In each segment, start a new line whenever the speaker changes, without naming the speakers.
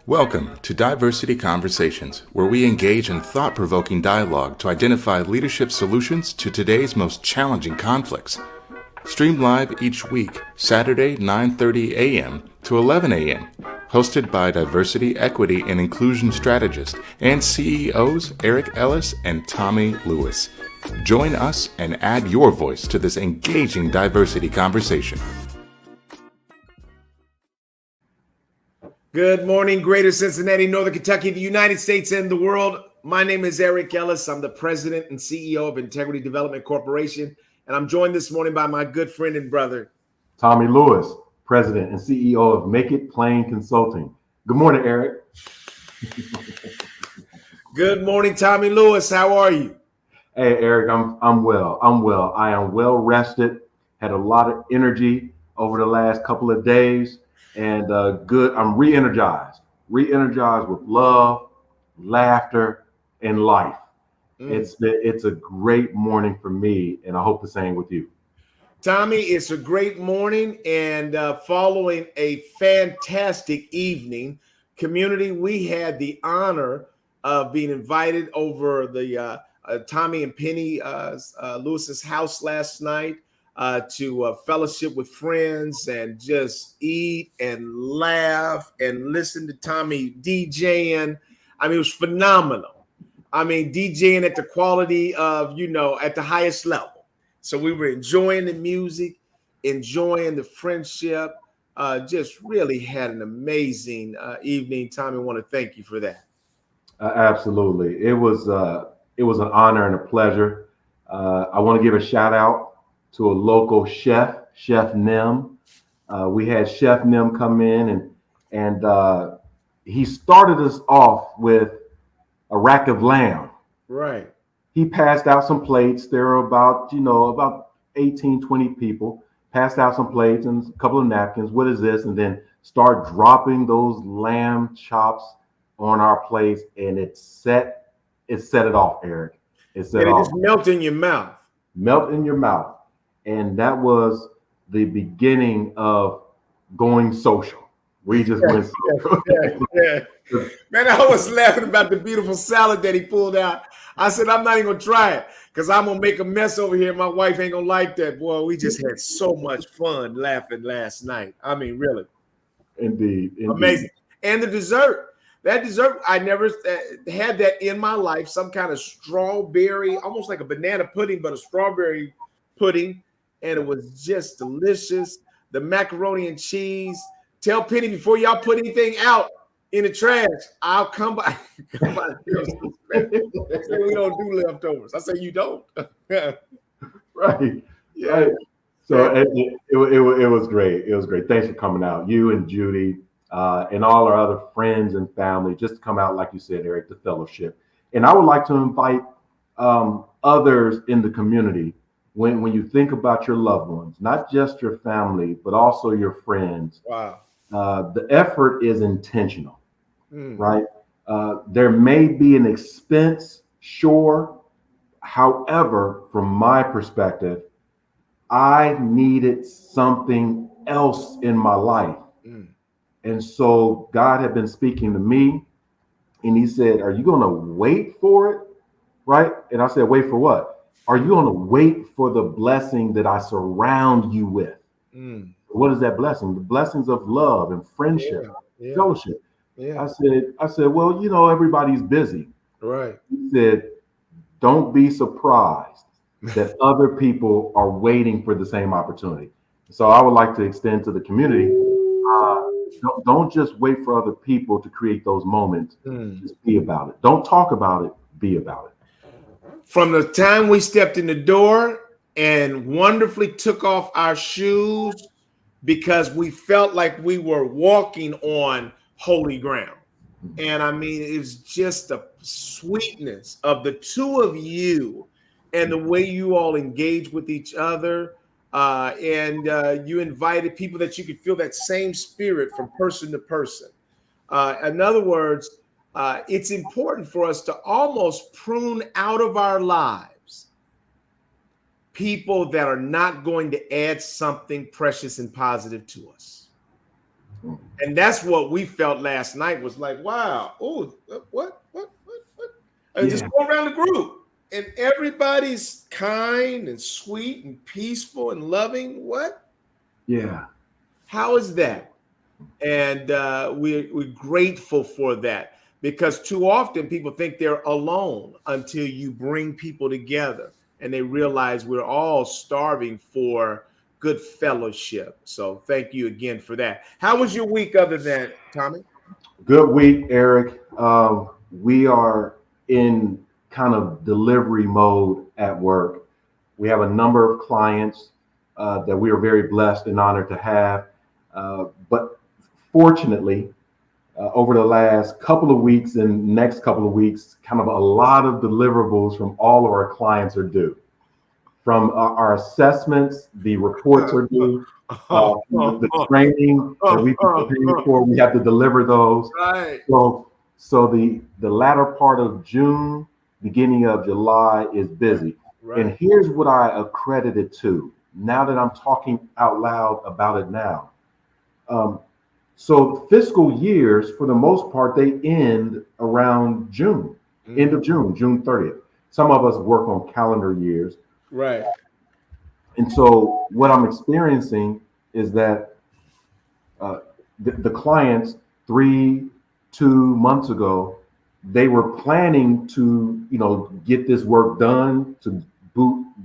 Welcome to Diversity Conversations, where we engage in thought-provoking dialogue to identify leadership solutions to today's most challenging conflicts. Stream live each week, Saturday 9:30 a.m. to 11 a.m. Hosted by Diversity, Equity, and Inclusion Strategist and CEOs Eric Ellis and Tommy Lewis. Join us and add your voice to this engaging diversity conversation.
Good morning, Greater Cincinnati, Northern Kentucky, the United States, and the world. My name is Eric Ellis. I'm the president and CEO of Integrity Development Corporation, and I'm joined this morning by my good friend and brother,
Tommy Lewis, president and CEO of Make It Plain Consulting. Good morning, Eric.
Good morning, Tommy Lewis. How are you?
Hey, Eric, I'm well. I am well rested. Had a lot of energy over the last couple of days. And good. I'm re-energized with love, laughter, and life. It's a great morning for me, and I hope the same with you.
Tommy, it's a great morning, and following a fantastic evening, community, we had the honor of being invited over the Tommy and Penny Lewis's house last night. To fellowship with friends and just eat and laugh and listen to Tommy DJing. I mean, it was phenomenal. I mean, DJing at the quality of, at the highest level. So we were enjoying the music, enjoying the friendship, just really had an amazing evening. Tommy, I want to thank you for that.
Absolutely. It was an honor and a pleasure. I want to give a shout out to a local chef, Chef Nim. We had Chef Nim come in and he started us off with a rack of lamb.
Right.
He passed out some plates. There were about 18, 20 people. Passed out some plates and a couple of napkins. What is this? And then start dropping those lamb chops on our plates, and it set it off, Eric.
It just melt in your mouth.
Melt in your mouth. And that was the beginning of going social. We just went social.
Yeah. Man, I was laughing about the beautiful salad that he pulled out. I said, I'm not even going to try it because I'm going to make a mess over here. My wife ain't going to like that. Boy, we just had so much fun laughing last night. I mean, really.
Indeed.
Amazing. And the dessert. That dessert, I never had that in my life. Some kind of strawberry, almost like a banana pudding, but a strawberry pudding. And it was just delicious. The macaroni and cheese. Tell Penny before y'all put anything out in the trash, I'll come by. Say we don't do leftovers. I say you don't.
Right.
Yeah.
Right. So it was great. It was great. Thanks for coming out. You and Judy and all our other friends and family just to come out, like you said, Eric, the fellowship. And I would like to invite others in the community. When you think about your loved ones, not just your family, but also your friends,
wow,
the effort is intentional, right? There may be an expense, sure. However, from my perspective, I needed something else in my life. And so God had been speaking to me and he said, are you going to wait for it? Right? And I said, wait for what? Are you going to wait for the blessing that I surround you with? What is that blessing? The blessings of love and friendship, fellowship. Yeah. I said, well, everybody's busy.
Right.
He said, don't be surprised that other people are waiting for the same opportunity. So I would like to extend to the community. Don't just wait for other people to create those moments. Just be about it. Don't talk about it. Be about it.
From the time we stepped in the door and wonderfully took off our shoes because we felt like we were walking on holy ground. And I mean, it's just the sweetness of the two of you and the way you all engage with each other. And you invited people that you could feel that same spirit from person to person. In other words, it's important for us to almost prune out of our lives people that are not going to add something precious and positive to us. And that's what we felt last night was like, wow, oh, what? And just go around the group. And everybody's kind and sweet and peaceful and loving. What?
Yeah.
How is that? And we're grateful for that, because too often people think they're alone until you bring people together and they realize we're all starving for good fellowship. So thank you again for that. How was your week other than Tommy?
Good week, Eric. We are in kind of delivery mode at work. We have a number of clients that we are very blessed and honored to have. But fortunately, over the last couple of weeks and next couple of weeks, kind of a lot of deliverables from all of our clients are due. From our assessments, the reports are due. The training that we've been preparing for, we have to deliver those.
Right.
So the latter part of June, beginning of July is busy.
Right.
And here's what I accredit it to. Now that I'm talking out loud about it now. So fiscal years, for the most part, they end around June, end of June, June 30th. Some of us work on calendar years.
Right.
And so what I'm experiencing is that the clients 2 months ago, they were planning to, get this work done to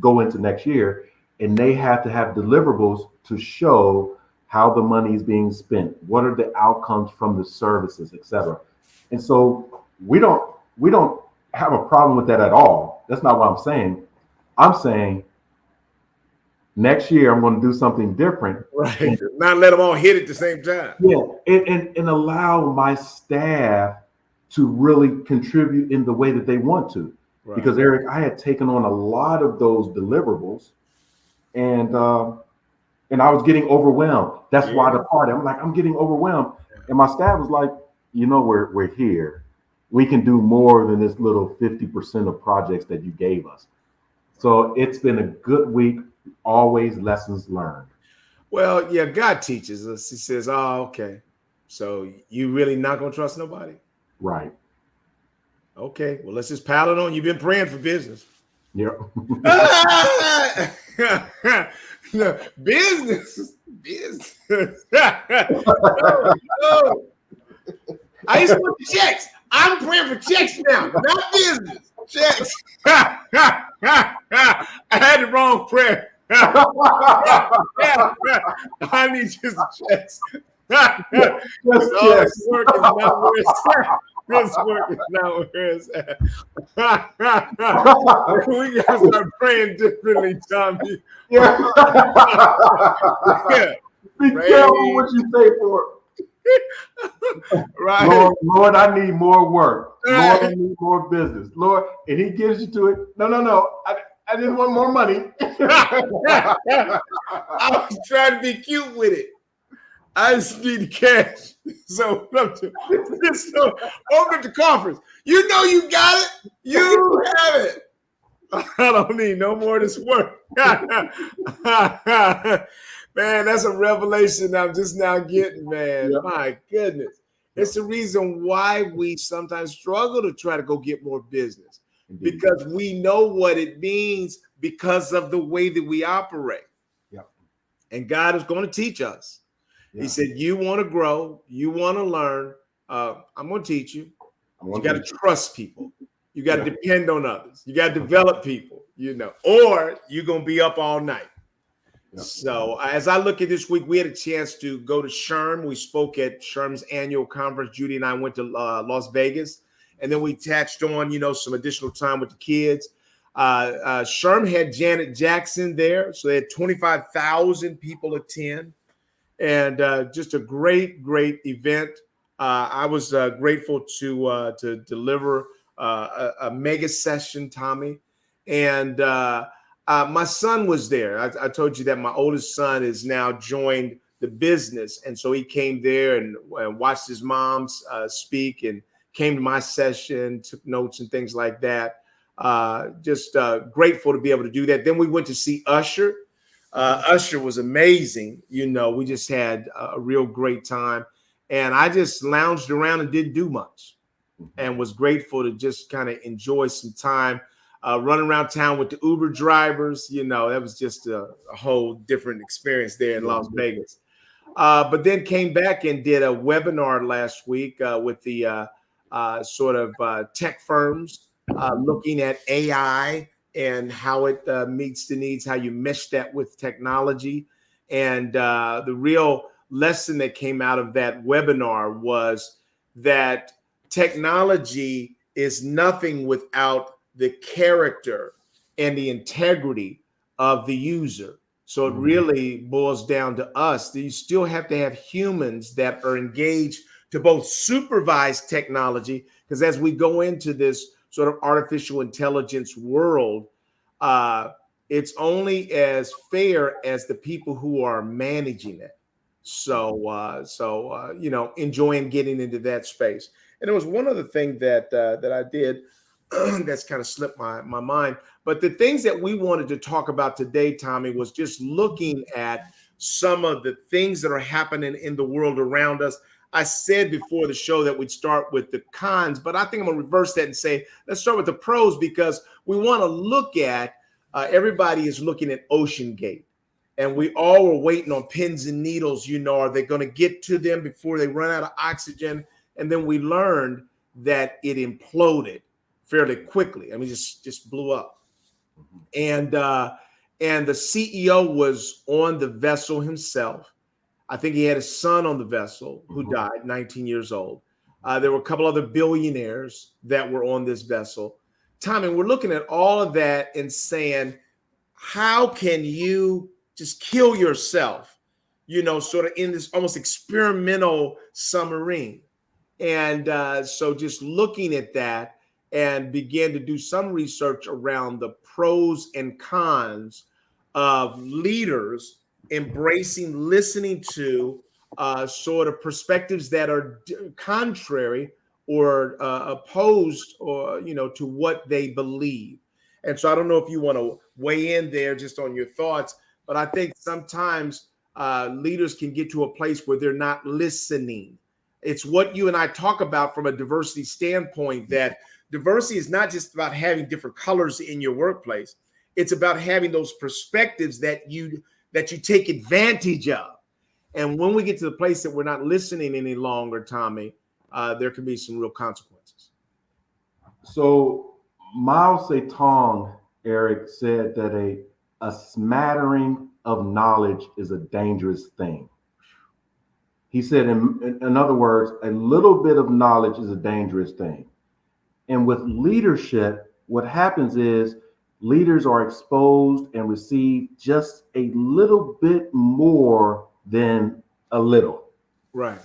go into next year. And they have to have deliverables to show how the money is being spent. What are the outcomes from the services, et cetera. And so we don't have a problem with that at all. That's not what I'm saying. I'm saying next year I'm going to do something different.
Right. Not let them all hit at the same time.
Yeah. And allow my staff to really contribute in the way that they want to. Right. Because Eric, I had taken on a lot of those deliverables and I was getting overwhelmed. That's why the party, I'm getting overwhelmed. And my staff was like, we're here. We can do more than this little 50% of projects that you gave us. So it's been a good week, always lessons learned.
Well, yeah, God teaches us. He says, oh, okay. So you really not going to trust nobody?
Right.
Okay. Well, let's just pile it on. You've been praying for business.
Yep.
No, business. No. I used to put the checks. I'm praying for checks now, not business. Checks. I had the wrong prayer. I need just checks. This work is not where it's at. This work is not where it's at. We gotta start praying differently, Tommy.
Yeah. Be careful what you say for it.
Right.
Lord, I need more work. Lord, I need more business. Lord, and he gives you to it. No. I just want more money.
I was trying to be cute with it. I just need the cash. So open up the conference. You know you got it. You have it. I don't need no more of this work. Man, that's a revelation I'm just now getting, man. Yeah. My goodness. It's the reason why we sometimes struggle to try to go get more business. Indeed. Because we know what it means because of the way that we operate. Yeah. And God is going to teach us. Yeah. He said, you want to grow, you want to learn. I'm going to teach you. You got to trust people. You got to depend on others. You got to develop people, or you're going to be up all night. Yep. So as I look at this week, we had a chance to go to SHRM. We spoke at SHRM's annual conference. Judy and I went to Las Vegas, and then we attached on, some additional time with the kids. SHRM had Janet Jackson there, so they had 25,000 people attend, and just a great event. I was grateful to deliver a mega session, Tommy, and my son was there. I told you that my oldest son has now joined the business. And so he came there and watched his mom speak and came to my session, took notes and things like that. Just grateful to be able to do that. Then we went to see Usher. Usher was amazing. We just had a real great time. And I just lounged around and didn't do much, and was grateful to just kind of enjoy some time running around town with the Uber drivers. That was just a whole different experience there in Las Vegas. But then came back and did a webinar last week with the sort of tech firms looking at AI and how it meets the needs, how you mesh that with technology. And the real lesson that came out of that webinar was that technology is nothing without the character and the integrity of the user. So it really boils down to us. You still have to have humans that are engaged to both supervise technology, because as we go into this sort of artificial intelligence world, it's only as fair as the people who are managing it. So enjoying getting into that space. And there was one other thing that I did that's kind of slipped my mind. But the things that we wanted to talk about today, Tommy, was just looking at some of the things that are happening in the world around us. I said before the show that we'd start with the cons, but I think I'm going to reverse that and say, let's start with the pros, because we want to look at, everybody is looking at Ocean Gate. And we all were waiting on pins and needles. Are they going to get to them before they run out of oxygen? And then we learned that it imploded fairly quickly. I mean, just blew up. And the CEO was on the vessel himself. I think he had a son on the vessel who died, 19 years old. There were a couple other billionaires that were on this vessel. Tommy, we're looking at all of that and saying, how can you just kill yourself, sort of in this almost experimental submarine? And so just looking at that and began to do some research around the pros and cons of leaders embracing, listening to sort of perspectives that are contrary or opposed or, to what they believe. And so I don't know if you want to weigh in there just on your thoughts, but I think sometimes leaders can get to a place where they're not listening. It's what you and I talk about from a diversity standpoint, that diversity is not just about having different colors in your workplace. It's about having those perspectives that you take advantage of. And when we get to the place that we're not listening any longer, Tommy, there can be some real consequences.
So Mao Zedong, Eric, said that a smattering of knowledge is a dangerous thing. He said, in other words, a little bit of knowledge is a dangerous thing. And with leadership, what happens is leaders are exposed and receive just a little bit more than a little.
Right?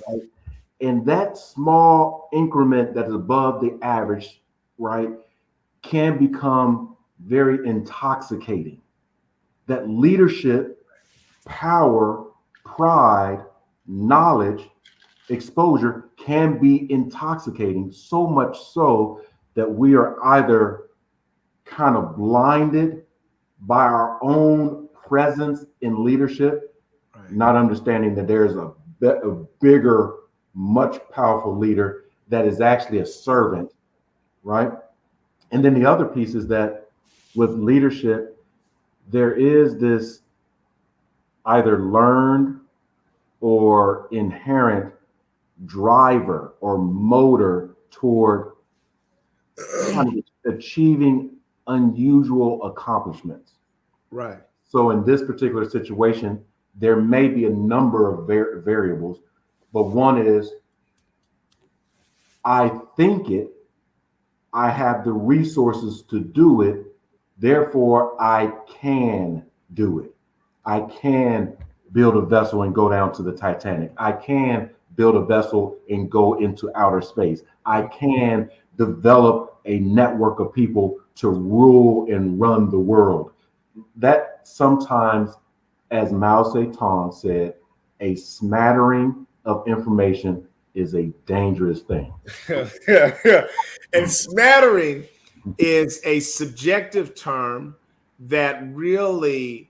And that small increment that is above the average, right, can become very intoxicating. That leadership, power, pride, knowledge, exposure can be intoxicating, so much so that we are either kind of blinded by our own presence in leadership, not understanding that there's a bigger, much powerful leader that is actually a servant, right? And then the other piece is that with leadership, there is this either learned or inherent driver or motor toward kind of achieving unusual accomplishments.
Right.
So in this particular situation, there may be a number of variables, but one is, I think it, I have the resources to do it, therefore I can do it. I can build a vessel and go down to the Titanic. I can build a vessel and go into outer space. I can develop a network of people to rule and run the world. That sometimes, as Mao Zedong said, a smattering of information is a dangerous thing.
Yeah. And smattering is a subjective term that really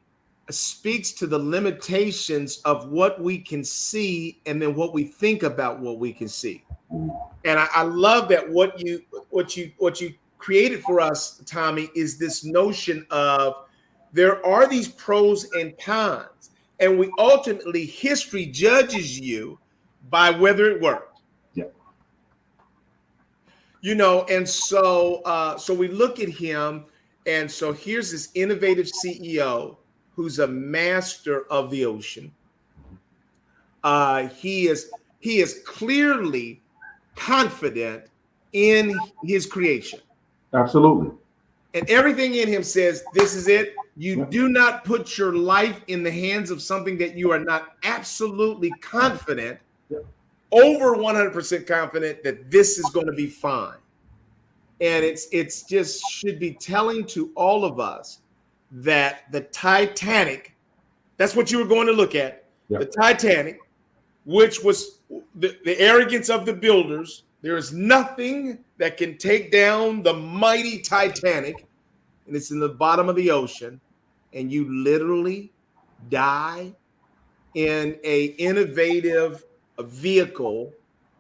speaks to the limitations of what we can see and then what we think about what we can see. And I love that what you created for us, Tommy, is this notion of there are these pros and cons, and we ultimately history judges you by whether it worked.
Yeah.
And so we look at him, and so here's this innovative CEO who's a master of the ocean. He is clearly confident in his creation.
Absolutely.
And everything in him says, this is it. You do not put your life in the hands of something that you are not absolutely confident, over 100% confident that this is going to be fine. And it's just should be telling to all of us that the Titanic, that's what you were going to look at.
Yep.
The Titanic, which was the arrogance of the builders. There is nothing that can take down the mighty Titanic, and it's in the bottom of the ocean, and you literally die in a innovative vehicle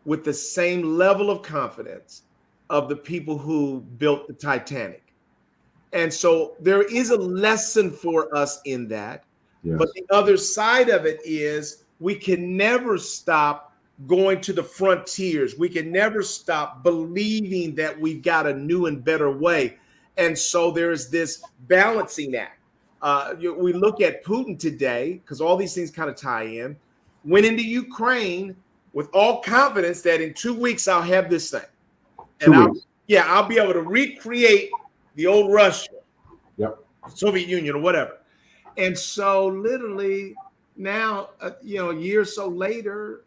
with the same level of confidence of the people who built the Titanic. And so there is a lesson for us in that. Yes. But the other side of it is we can never stop going to the frontiers. We can never stop believing that we've got a new and better way. And so there's this balancing act. We look at Putin today, because all these things kind of tie in, went into Ukraine with all confidence that in 2 weeks I'll have this thing. And I'll be able to recreate the old Russia, Soviet Union or whatever. And so literally now, a year or so later,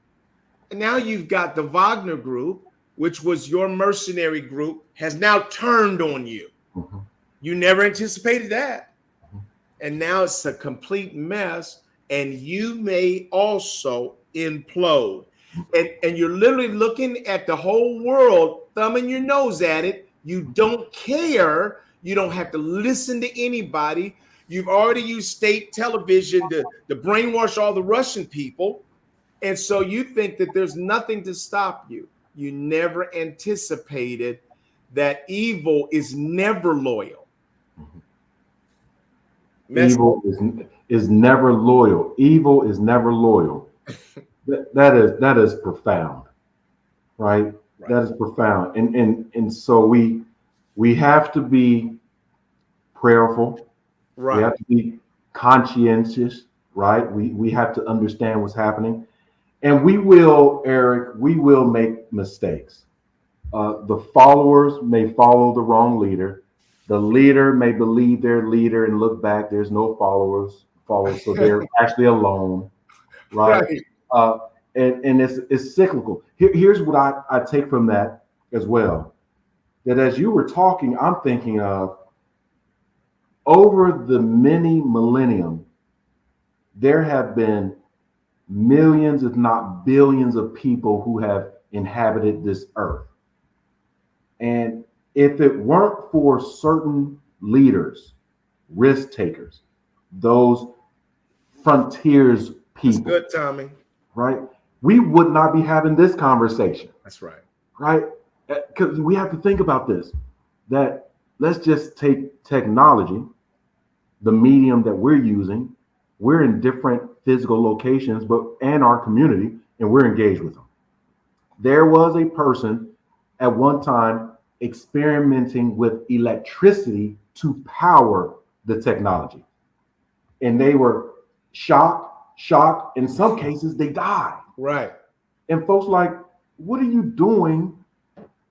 now you've got the Wagner group, which was your mercenary group, has now turned on you. Mm-hmm. You never anticipated that. Mm-hmm. And now it's a complete mess, and you may also implode. And you're literally looking at the whole world, thumbing your nose at it. You don't care. You don't have to listen to anybody. You've already used state television to brainwash all the Russian people. And so you think that there's nothing to stop you. You never anticipated that evil is never loyal.
Evil is never loyal. Evil is never loyal. That is profound, right? That is profound. And so we have to be prayerful. Right. We have to be conscientious, right? We have to understand what's happening. And we will, Eric, make mistakes. The followers may follow the wrong leader. The leader may believe their leader and look back. There's no followers, so they're actually alone, right? And it's cyclical. Here's what I take from that as well. That as you were talking, I'm thinking of over the many millennium, there have been millions, if not billions, of people who have inhabited this earth. And if it weren't for certain leaders, risk takers, those frontiers people.
That's good, Tommy.
Right? We would not be having this conversation.
That's right.
Right? Because we have to think about this, that let's just take technology, the medium that we're using. We're in different physical locations, and our community, and we're engaged with them. There was a person at one time experimenting with electricity to power the technology. And they were shocked. In some cases, they died.
Right.
And folks like, what are you doing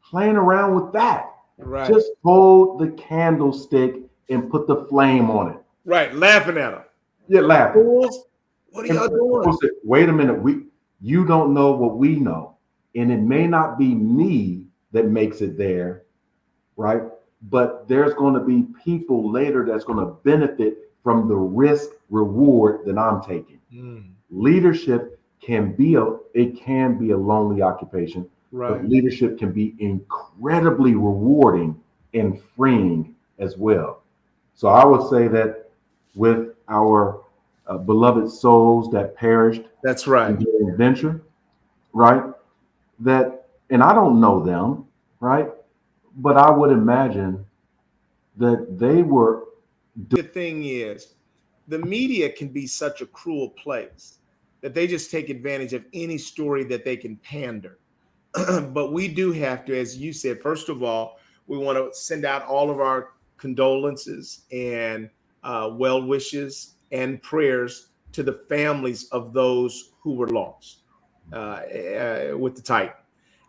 playing around with that?
Right.
Just hold the candlestick and put the flame on it.
Right. Laughing at them.
Yeah, laughing.
Fools, what are y'all doing?
Say, wait a minute. You don't know what we know. And it may not be me that makes it there, right? But there's going to be people later that's going to benefit from the risk reward that I'm taking. Leadership can be a lonely occupation, right? But leadership can be incredibly rewarding and freeing as well. So I would say that with our beloved souls that perished
That's right.
in their adventure, right? That, and I don't know them, right? But I would imagine that they were.
The thing is, the media can be such a cruel place that they just take advantage of any story that they can pander. But we do have to, as you said, first of all, we want to send out all of our condolences and well wishes and prayers to the families of those who were lost with the Titan,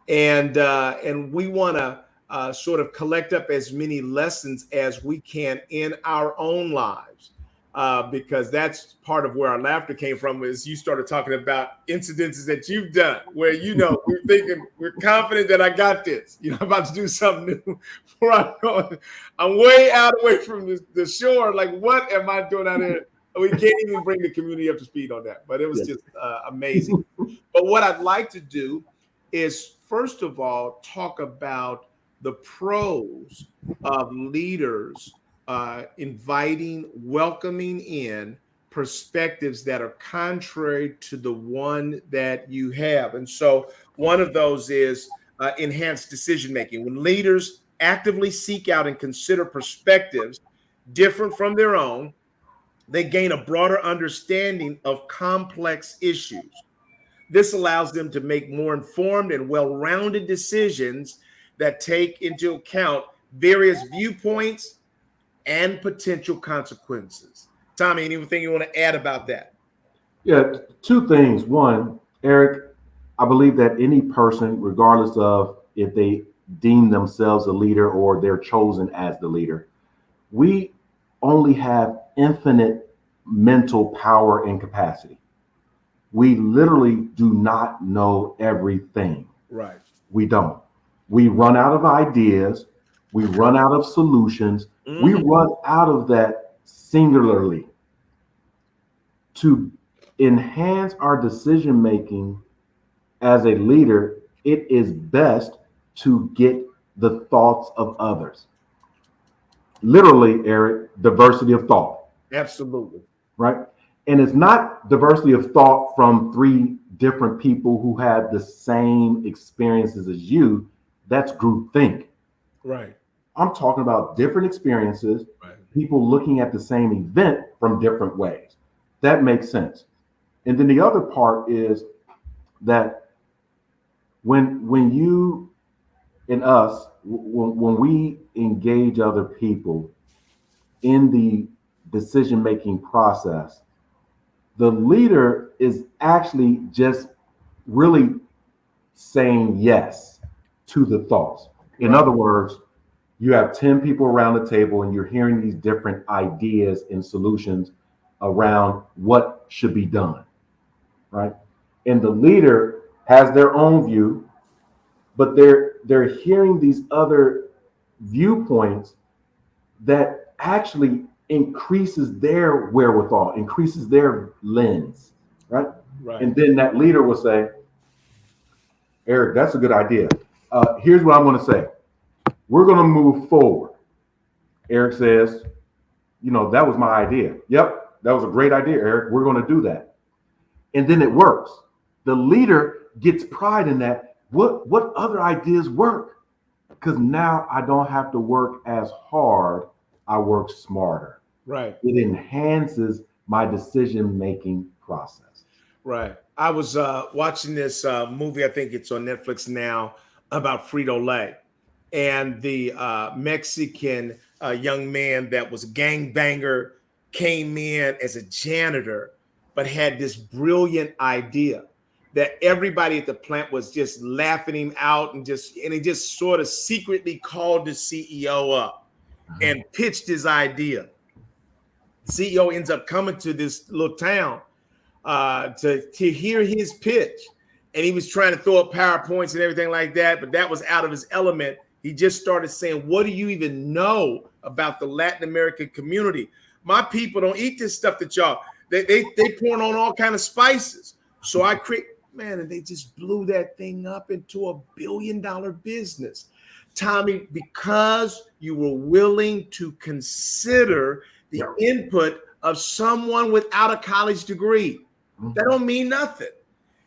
and we want to sort of collect up as many lessons as we can in our own lives. Because that's part of where our laughter came from. Is you started talking about incidences that you've done where we're thinking, we're confident that I got this. I'm about to do something new. Before I'm way out away from the shore. Like, what am I doing out here? We can't even bring the community up to speed on that. But it was just amazing. But what I'd like to do is, first of all, talk about the pros of leaders inviting, welcoming in perspectives that are contrary to the one that you have. And so one of those is enhanced decision making. When leaders actively seek out and consider perspectives different from their own, they gain a broader understanding of complex issues. This allows them to make more informed and well-rounded decisions that take into account various viewpoints and potential consequences. Tommy, anything you want to add about that?
Yeah, two things. One, Eric, I believe that any person, regardless of if they deem themselves a leader or they're chosen as the leader, we only have infinite mental power and capacity. We literally do not know everything.
Right.
We don't. We run out of ideas. We run out of solutions.
Mm-hmm.
We run out of that singularly. To enhance our decision making as a leader, it is best to get the thoughts of others. Literally, Eric, diversity of thought.
Absolutely.
Right? And it's not diversity of thought from three different people who have the same experiences as you. That's groupthink.
Right.
I'm talking about different experiences,
right.
People looking at the same event from different ways. That makes sense. And then the other part is that when you and us, when we engage other people in the decision-making process, the leader is actually just really saying yes to the thoughts. In other words, you have 10 people around the table and you're hearing these different ideas and solutions around what should be done, right? And the leader has their own view, but they're hearing these other viewpoints that actually increases their wherewithal, increases their lens, right? And then that leader will say, Eric, that's a good idea. Here's what I'm going to say. We're going to move forward. Eric says, that was my idea. Yep, that was a great idea, Eric. We're going to do that. And then it works. The leader gets pride in that. What other ideas work? Because now I don't have to work as hard. I work smarter.
Right.
It enhances my decision-making process.
Right. I was watching this movie, I think it's on Netflix now, about Frito-Lay. And the Mexican young man that was a gangbanger came in as a janitor, but had this brilliant idea that everybody at the plant was just laughing him out and he just sort of secretly called the CEO up and pitched his idea. The CEO ends up coming to this little town to hear his pitch. And he was trying to throw up PowerPoints and everything like that, but that was out of his element. He just started saying, what do you even know about the Latin American community? My people don't eat this stuff that y'all, they pouring on all kind of spices. So I and they just blew that thing up into $1 billion business. Tommy, because you were willing to consider the input of someone without a college degree. That don't mean nothing.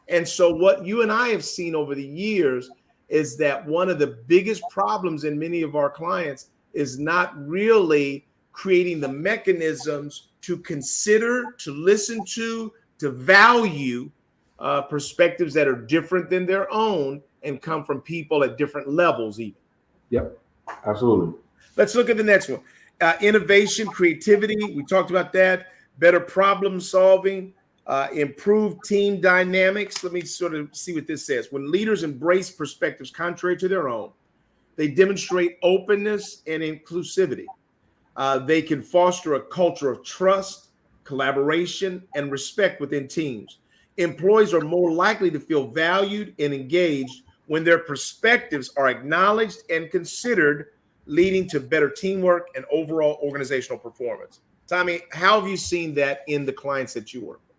And so what you and I have seen over the years is that one of the biggest problems in many of our clients is not really creating the mechanisms to consider, to listen to value perspectives that are different than their own and come from people at different levels even.
Yep, absolutely.
Let's look at the next one. Innovation, creativity. We talked about that. Better problem solving, improved team dynamics. Let me sort of see what this says. When leaders embrace perspectives contrary to their own, they demonstrate openness and inclusivity. They can foster a culture of trust, collaboration, and respect within teams. Employees are more likely to feel valued and engaged when their perspectives are acknowledged and considered, leading to better teamwork and overall organizational performance. Tommy, how have you seen that in the clients that you work with?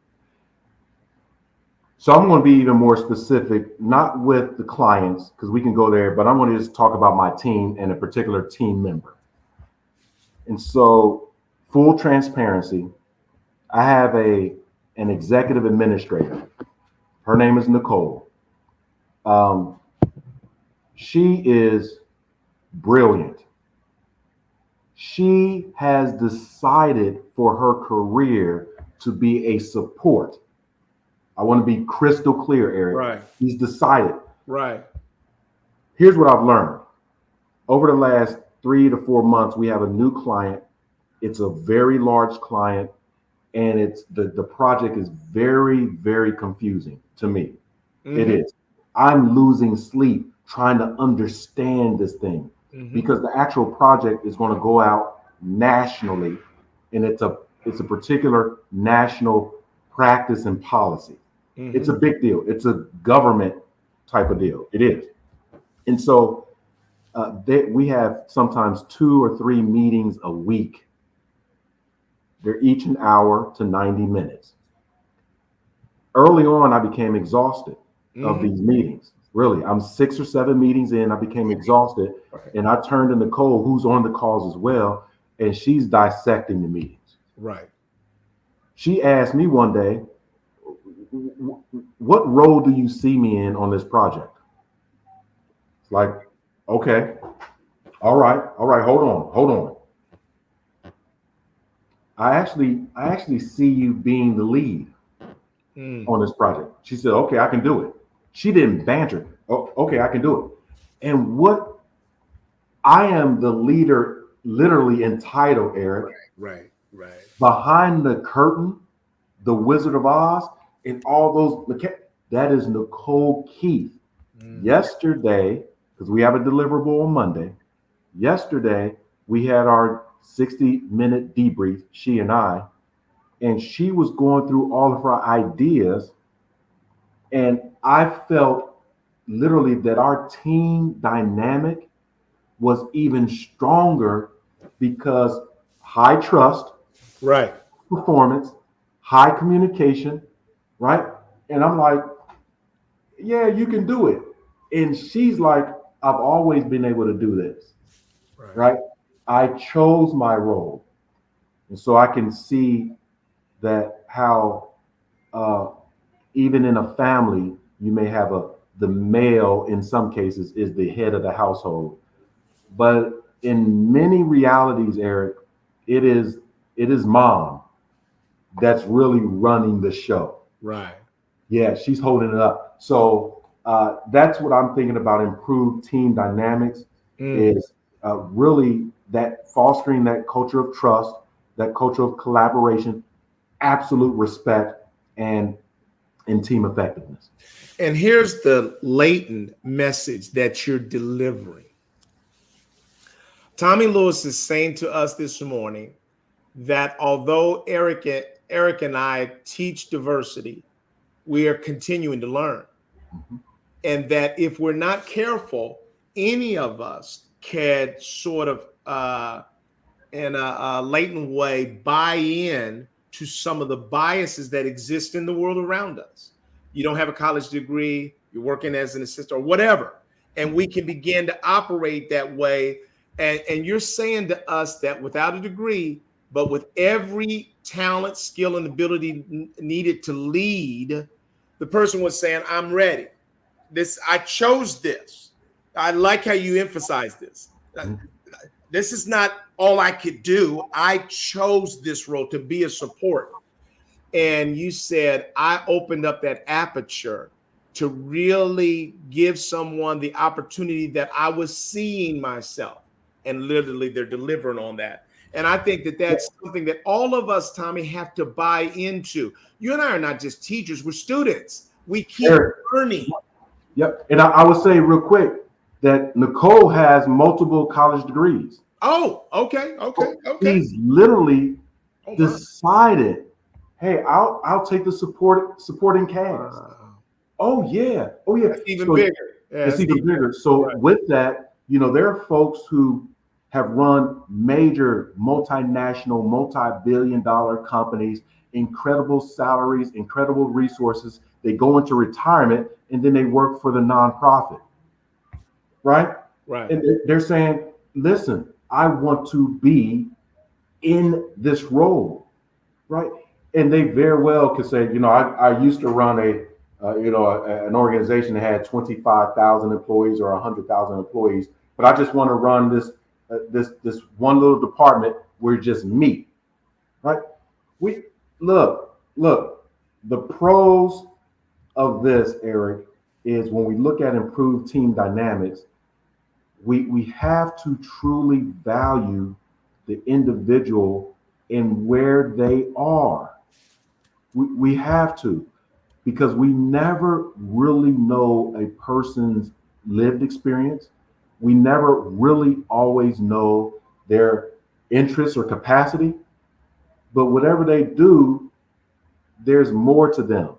So I'm going to be even more specific, not with the clients, because we can go there, but I'm going to just talk about my team and a particular team member. And so, full transparency, I have an executive administrator. Her name is Nicole. She is brilliant. She has decided for her career to be a support. I want to be crystal clear, Eric.
Right.
She's decided.
Right.
Here's what I've learned. Over the last 3 to 4 months, we have a new client. It's a very large client, and it's the project is very, very confusing to me. It is. I'm losing sleep trying to understand this thing because the actual project is going to go out nationally, and it's a particular national practice and policy. It's a big deal. It's a government type of deal. It is. And so we have sometimes 2 or 3 meetings a week. They're each an hour to 90 minutes. Early on, I became exhausted of these meetings. Really, I'm 6 or 7 meetings in, I became exhausted. And I turned to Nicole, who's on the calls as well, and she's dissecting the meetings.
Right.
She asked me one day, what role do you see me in on this project? It's like, okay, all right, hold on. I actually see you being the lead on this project. She said, okay, I can do it. She didn't banter. Oh, okay, I can do it. And what I am the leader, literally entitled, Eric.
Right.
Behind the curtain, the Wizard of Oz, and all those, that is Nicole Keith. Yesterday, because we have a deliverable on Monday, yesterday we had our 60-minute debrief, she and I, and she was going through all of her ideas, and I felt literally that our team dynamic was even stronger because high trust,
right,
performance, high communication, right? And I'm like, yeah, you can do it. And she's like, I've always been able to do this, right? I chose my role. And so I can see that how even in a family, you may have the male in some cases is the head of the household. But in many realities, Eric, it is mom that's really running the show.
Right.
Yeah, she's holding it up. So that's what I'm thinking about. Improved team dynamics is really that fostering that culture of trust, that culture of collaboration, absolute respect, and team effectiveness.
And here's the latent message that you're delivering. Tommy Lewis is saying to us this morning that although Eric and I teach diversity, we are continuing to learn. And that if we're not careful, any of us can sort of, in a latent way, buy in to some of the biases that exist in the world around us. You don't have a college degree, you're working as an assistant or whatever. And we can begin to operate that way. And you're saying to us that without a degree, but with every talent, skill, and ability needed to lead, the person was saying, I'm ready. I chose this. I like how you emphasize this. This is not all I could do. I chose this role to be a support. And you said, I opened up that aperture to really give someone the opportunity that I was seeing myself. And literally, they're delivering on that. And I think that that's something that all of us, Tommy, have to buy into. You and I are not just teachers, we're students. We keep learning.
Yep. And I would say real quick that Nicole has multiple college degrees.
Oh, okay.
He's literally decided, hey, I'll take the supporting cast. Oh yeah.
That's even bigger.
Yeah, it's even bigger. So with that, there are folks who have run major multinational, multi-billion-dollar companies, incredible salaries, incredible resources. They go into retirement and then they work for the nonprofit. Right. And they're saying, listen, I want to be in this role. Right. And they very well could say, I used to run an organization that had 25,000 employees or 100,000 employees, but I just want to run this one little department where just me. Right. We look, the pros of this, Eric, is when we look at improved team dynamics, we have to truly value the individual in where they are. We have to, because we never really know a person's lived experience. We never really always know their interests or capacity, but whatever they do, there's more to them.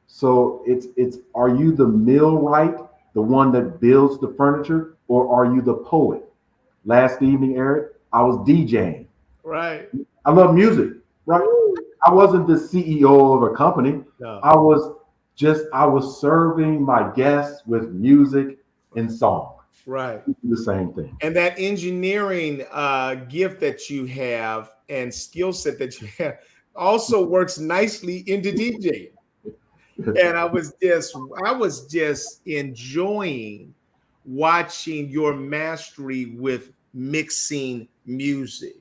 So it's are you the millwright, the one that builds the furniture, or are you the poet? Last evening, Eric, I was DJing.
Right.
I love music. Right. I wasn't the CEO of a company. No. I was serving my guests with music and song.
Right.
The same thing.
And that engineering gift that you have and skill set that you have also works nicely into DJing. And I was just enjoying watching your mastery with mixing music.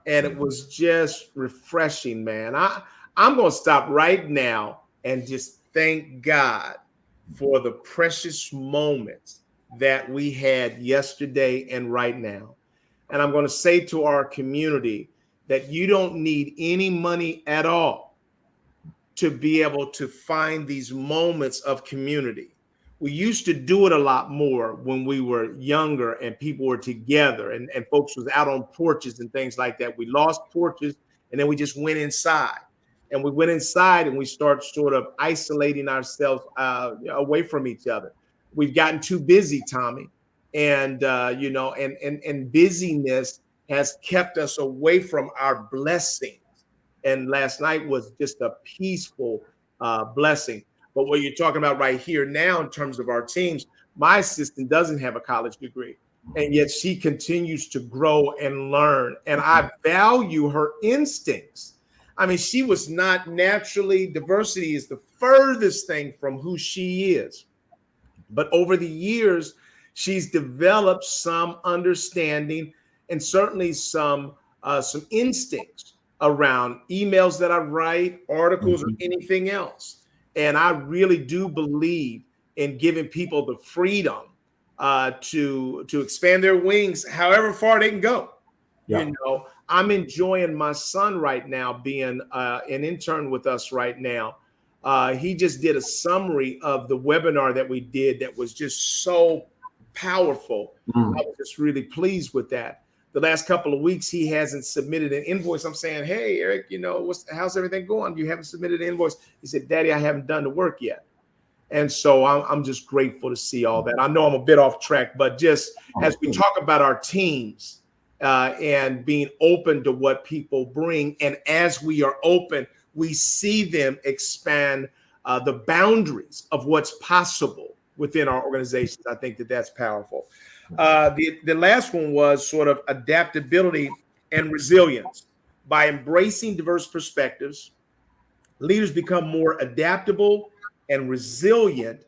And it was just refreshing, man. I'm going to stop right now and just thank God for the precious moments that we had yesterday and right now. And I'm going to say to our community that you don't need any money at all to be able to find these moments of community. We used to do it a lot more when we were younger and people were together and folks was out on porches and things like that. We lost porches and then we just went inside. And we went inside and we start sort of isolating ourselves away from each other. We've gotten too busy, Tommy. And, and busyness has kept us away from our blessings. And last night was just a peaceful blessing. But what you're talking about right here now in terms of our teams, my assistant doesn't have a college degree, and yet she continues to grow and learn. And I value her instincts. I mean, she was not naturally, diversity is the furthest thing from who she is. But over the years, she's developed some understanding and certainly some instincts around emails that I write, articles, or anything else. And I really do believe in giving people the freedom to expand their wings, however far they can go. Yeah. I'm enjoying my son right now being an intern with us right now. He just did a summary of the webinar that we did that was just so powerful. I was just really pleased with that. The last couple of weeks, he hasn't submitted an invoice. I'm saying, hey, Eric, how's everything going? You haven't submitted an invoice. He said, Daddy, I haven't done the work yet. And so I'm just grateful to see all that. I know I'm a bit off track, but just as we talk about our teams and being open to what people bring, and as we are open, we see them expand the boundaries of what's possible within our organizations. I think that that's powerful. The last one was sort of adaptability and resilience. By embracing diverse perspectives, leaders become more adaptable and resilient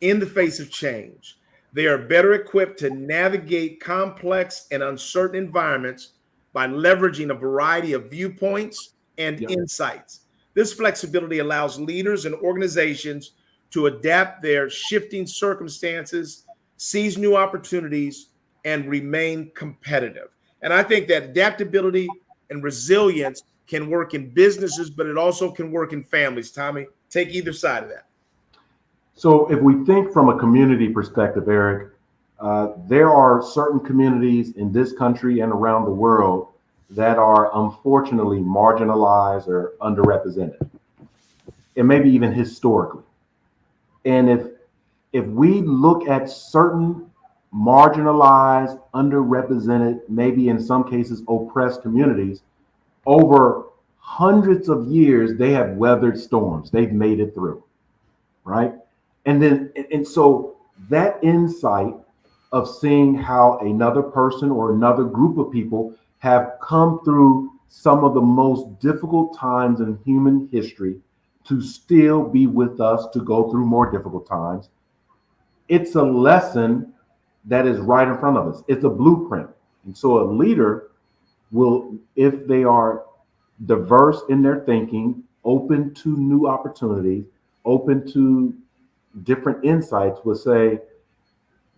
in the face of change. They are better equipped to navigate complex and uncertain environments by leveraging a variety of viewpoints and insights. This flexibility allows leaders and organizations to adapt their shifting circumstances, seize new opportunities, and remain competitive. And I think that adaptability and resilience can work in businesses, but it also can work in families. Tommy, take either side of that.
So if we think from a community perspective, Eric, there are certain communities in this country and around the world that are unfortunately marginalized or underrepresented, and maybe even historically. And if we look at certain marginalized, underrepresented, maybe in some cases oppressed communities, over hundreds of years, they have weathered storms. They've made it through, right? And so that insight of seeing how another person or another group of people have come through some of the most difficult times in human history to still be with us to go through more difficult times. It's a lesson that is right in front of us. It's a blueprint. And so a leader will, if they are diverse in their thinking, open to new opportunities, open to different insights, will say,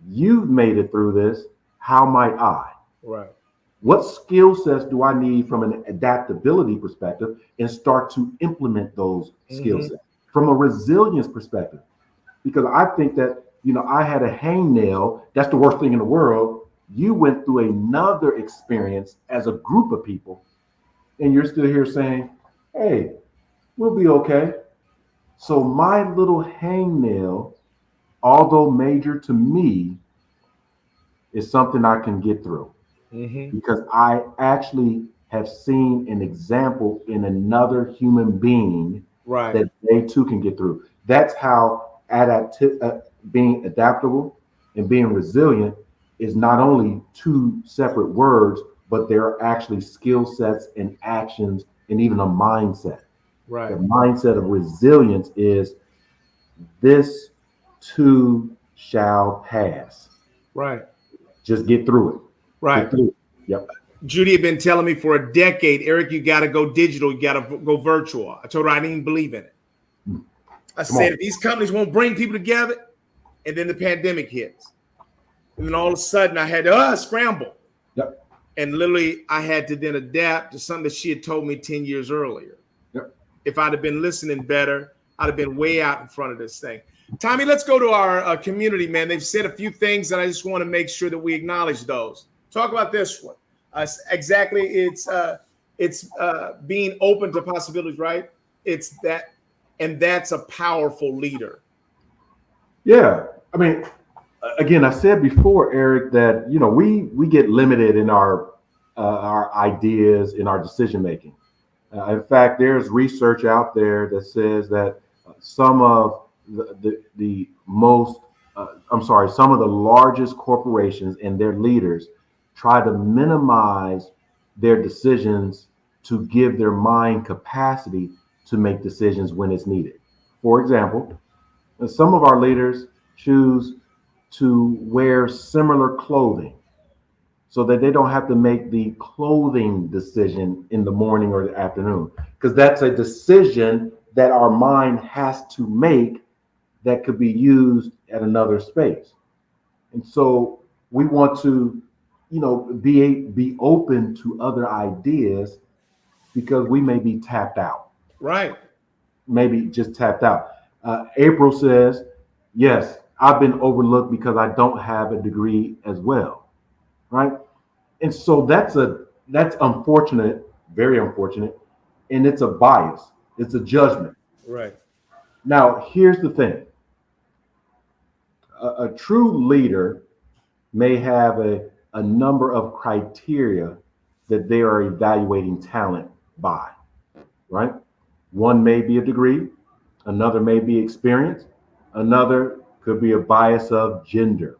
you've made it through this. How might I?
Right.
What skill sets do I need from an adaptability perspective, and start to implement those skill sets from a resilience perspective? Because I think that, I had a hangnail. That's the worst thing in the world. You went through another experience as a group of people, and you're still here saying, hey, we'll be okay. So my little hangnail, although major to me, is something I can get through. Because I actually have seen an example in another human being that they too can get through. That's how being adaptable and being resilient is not only two separate words, but there are actually skill sets and actions and even a mindset.
Right.
The mindset of resilience is this too shall pass.
Right.
Just get through it.
Right.
Get through it. Yep.
Judy had been telling me for a decade, Eric, you got to go digital. You got to go virtual. I told her I didn't even believe in it. I said, if these companies won't bring people together, and then the pandemic hits, and then all of a sudden I had to scramble.
Yep.
And literally I had to then adapt to something that she had told me 10 years earlier.
Yep.
If I'd have been listening better, I'd have been way out in front of this thing. Tommy, let's go to our community, man. They've said a few things, and I just want to make sure that we acknowledge those. Talk about this one. Exactly. It's being open to possibilities, right? It's that, and that's a powerful leader.
Yeah. I mean, again, I said before, Eric, that, we get limited in our ideas, in our decision making. In fact, there's research out there that says that some of some of the largest corporations and their leaders try to minimize their decisions to give their mind capacity to make decisions when it's needed. For example, some of our leaders choose to wear similar clothing so that they don't have to make the clothing decision in the morning or the afternoon, because that's a decision that our mind has to make that could be used at another space. And so we want to, be open to other ideas, because we may be tapped out.
Right.
Maybe just tapped out. April says, yes, I've been overlooked because I don't have a degree as well. Right. And so that's unfortunate, very unfortunate. And it's a bias. It's a judgment.
Right.
Now, here's the thing. A true leader may have a number of criteria that they are evaluating talent by, right? One may be a degree, another may be experience, another could be a bias of gender,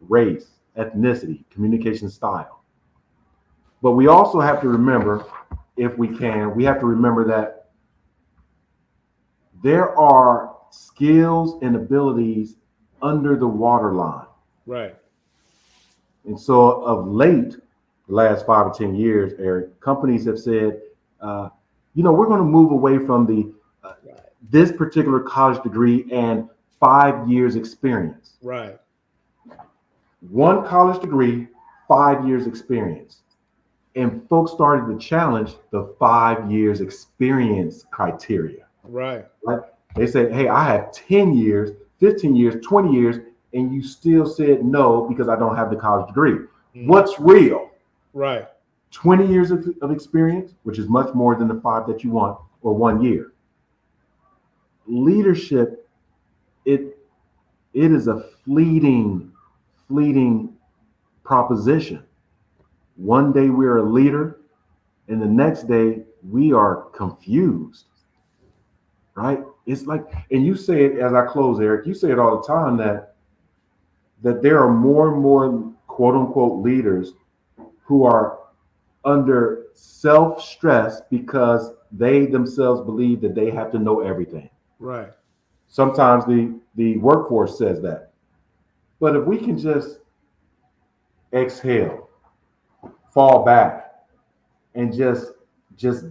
race, ethnicity, communication style. But we also have to remember, if we can, we have to remember that there are skills and abilities under the waterline.
Right.
And so of late, the last 5 or 10 years, Eric, companies have said, we're going to move away from this particular college degree and 5 years experience.
Right.
1 college degree, 5 years experience. And folks started to challenge the 5 years experience criteria.
Right.
They say, hey, I have 10 years, 15 years, 20 years, and you still said no because I don't have the college degree. Mm-hmm. What's real?
Right.
20 years of experience, which is much more than the 5 that you want, or 1 year. Leadership, it is a fleeting proposition. One day we're a leader, and the next day we are confused. Right? It's like, and you say it as I close, Eric, you say it all the time that there are more and more quote unquote leaders who are under self-stress because they themselves believe that they have to know everything.
Right.
Sometimes the workforce says that. But if we can just exhale, fall back, and just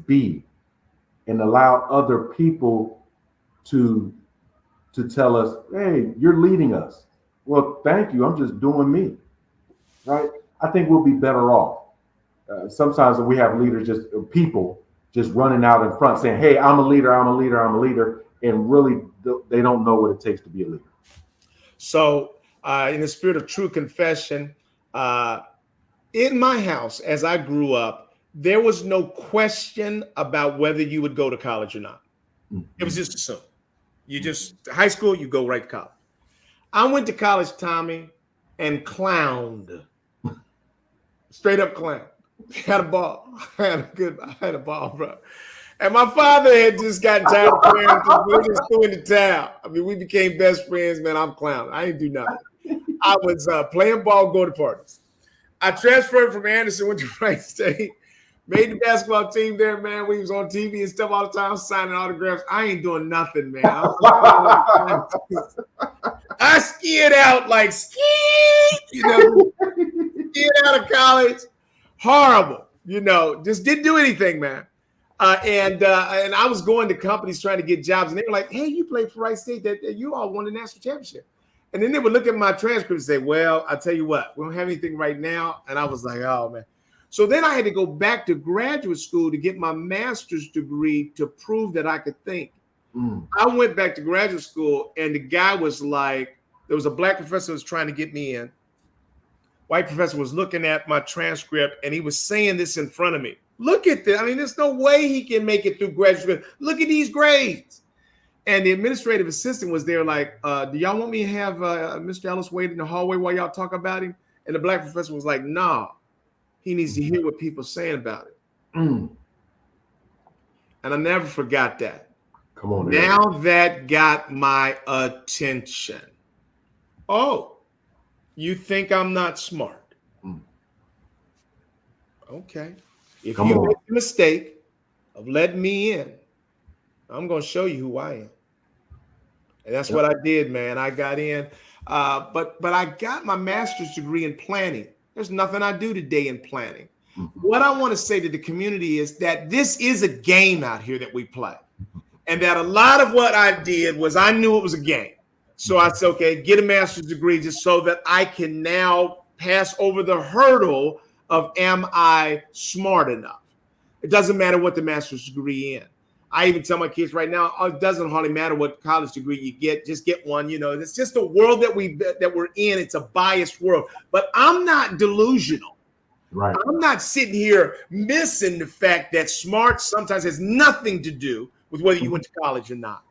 be, and allow other people to tell us, hey, you're leading us. Well, thank you. I'm just doing me. Right? I think we'll be better off. Sometimes we have leaders, people just running out in front saying, hey, I'm a leader, I'm a leader, I'm a leader. And really, they don't know what it takes to be a leader.
So in the spirit of true confession, in my house, as I grew up, there was no question about whether you would go to college or not. Mm-hmm. It was just assumed. You just, high school, you go right to college. I went to college, Tommy, and clowned. Straight up clown. Had a ball. I had a ball, bro. And my father had just gotten tired of playing. We were just threw in the towel. I mean, we became best friends, man. I'm clowning. I didn't do nothing. I was playing ball, go to parties. I transferred from Anderson, went to Wright State, made the basketball team there, man. We was on TV and stuff all the time, signing autographs. I ain't doing nothing, man. I skied out like skied out of college. Horrible, just didn't do anything, man. And I was going to companies trying to get jobs, and they were like, hey, you played for Wright State, that you all won the national championship. And then they would look at my transcript and say, well, I'll tell you what, we don't have anything right now. And I was like, oh, man. So then I had to go back to graduate school to get my master's degree to prove that I could think. I went back to graduate school, and the guy was like, there was a black professor who was trying to get me in. White professor was looking at my transcript, and he was saying this in front of me. Look at this. I mean, there's no way he can make it through graduate school. Look at these grades. And the administrative assistant was there like, do y'all want me to have Mr. Ellis wait in the hallway while y'all talk about him? And the black professor was like, nah, he needs to hear what people are saying about it. And I never forgot that.
Come on.
Now that got my attention. Oh, you think I'm not smart? Okay. If you make the mistake of letting me in, I'm going to show you who I am. And that's what I did, man. I got in. But I got my master's degree in planning. There's nothing I do today in planning. What I want to say to the community is that this is a game out here that we play. And that a lot of what I did was I knew it was a game. So I said, okay, get a master's degree just so that I can now pass over the hurdle of am I smart enough? It doesn't matter what the master's degree in. I even tell my kids right now, it doesn't hardly matter what college degree you get, just get one. It's just the world that we're in. It's a biased world, but I'm not delusional.
Right.
I'm not sitting here missing the fact that smart sometimes has nothing to do with whether you went to college or not.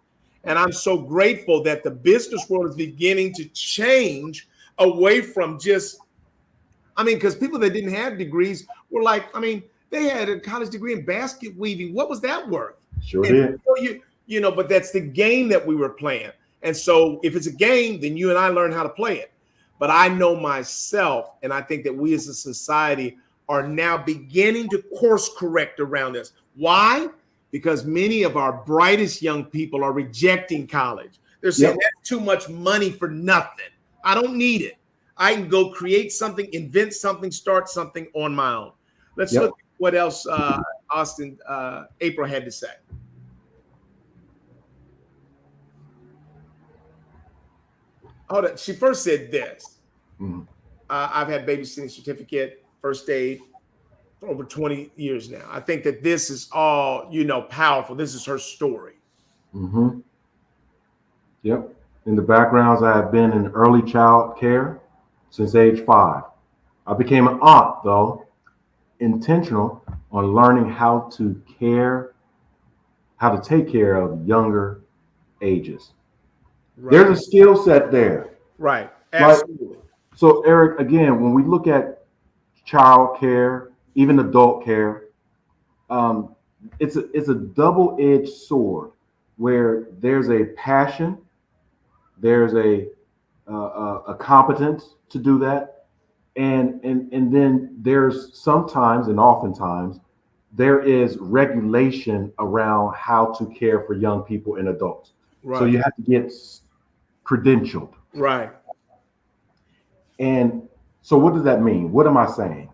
And I'm so grateful that the business world is beginning to change away from just, because people that didn't have degrees were like, they had a college degree in basket weaving. What was that worth?
Sure did.
But that's the game that we were playing. And so if it's a game, then you and I learn how to play it. But I know myself, and I think that we as a society are now beginning to course correct around this. Why? Because many of our brightest young people are rejecting college. They're saying that's too much money for nothing. I don't need it. I can go create something, invent something, start something on my own. Let's look at what else April had to say. Hold on. She first said this. I've had babysitting certificate, first aid for over 20 years now. I think that this is all, powerful. This is her story.
Yep. In the backgrounds, I have been in early child care since age 5. I became an aunt, though, intentional on learning how to take care of younger ages. Right. There's a skill set there.
Right. Absolutely.
Right? So, Eric, again, when we look at child care, even adult care, it's a double-edged sword where there's a passion, there's a competence to do that, and then there's sometimes and oftentimes there is regulation around how to care for young people and adults. Right. So you have to get credentialed.
Right.
And so what does that mean? What am I saying?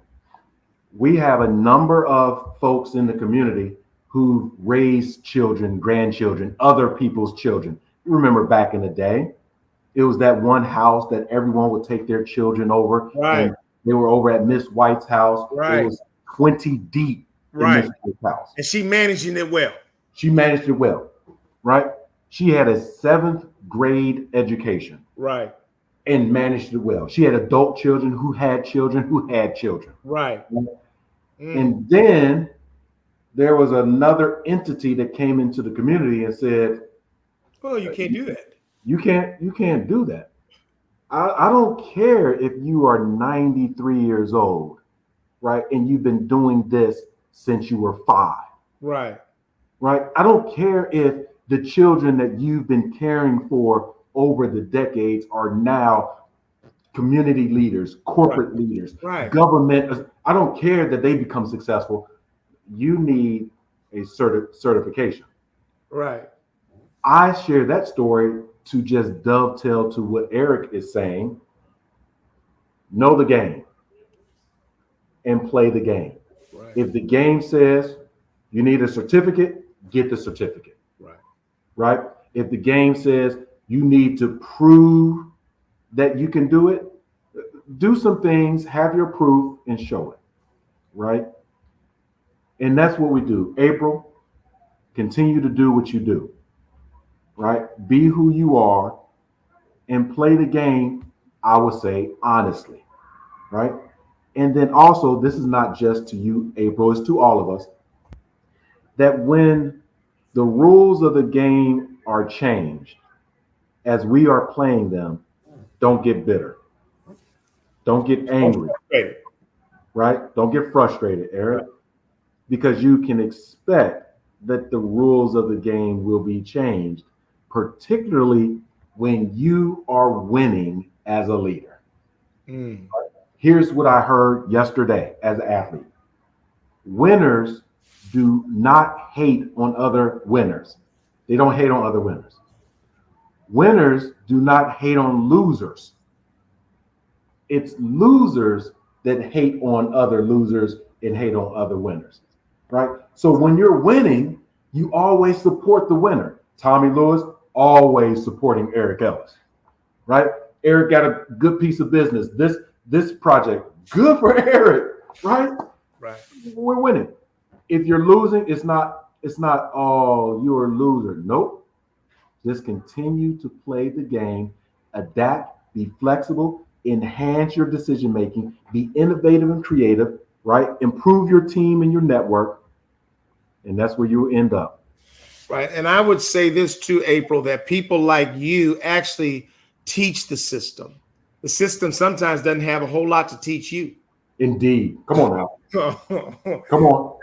We have a number of folks in the community who raise children, grandchildren, other people's children. You remember back in the day, it was that one house that everyone would take their children over.
Right.
And they were over at Miss White's house.
Right.
It was 20 deep in Miss White's house.
And she managing it well.
She managed it well, right? She had a 7th grade education.
Right.
And managed it well. She had adult children who had children who had children.
Right.
And then there was another entity that came into the community and said,
well, you can't do that.
You can't do that. I don't care if you are 93 years old, right? And you've been doing this since you were 5.
Right.
Right. I don't care if the children that you've been caring for over the decades are now community leaders, corporate leaders, government. I don't care that they become successful. You need a certification.
Right.
I share that story to just dovetail to what Eric is saying. Know the game and play the game. Right. If the game says you need a certificate, get the certificate.
Right.
Right. If the game says you need to prove that you can do it, do some things, have your proof, and show it. Right. And that's what we do. April, continue to do what you do. Right. Be who you are and play the game, I would say, honestly. Right. And then also, this is not just to you, April, it's to all of us, that when the rules of the game are changed as we are playing them, don't get bitter. Don't get angry. Right? Don't get frustrated, Eric, because you can expect that the rules of the game will be changed, particularly when you are winning as a leader. Here's what I heard yesterday as an athlete. Winners do not hate on other winners. They don't hate on other winners. Winners do not hate on losers. It's losers that hate on other losers and hate on other winners, right? So when you're winning, you always support the winner. Tommy Lewis, always supporting Eric Ellis, right? Eric got a good piece of business. This project, good for Eric, right?
Right.
We're winning. If you're losing, it's not, oh, you're a loser. Nope. Just continue to play the game, adapt, be flexible, enhance your decision-making, be innovative and creative, right? Improve your team and your network, and that's where you end up.
Right. And I would say this too, April, that people like you actually teach the system. The system sometimes doesn't have a whole lot to teach you.
Indeed. Come on now. Come on.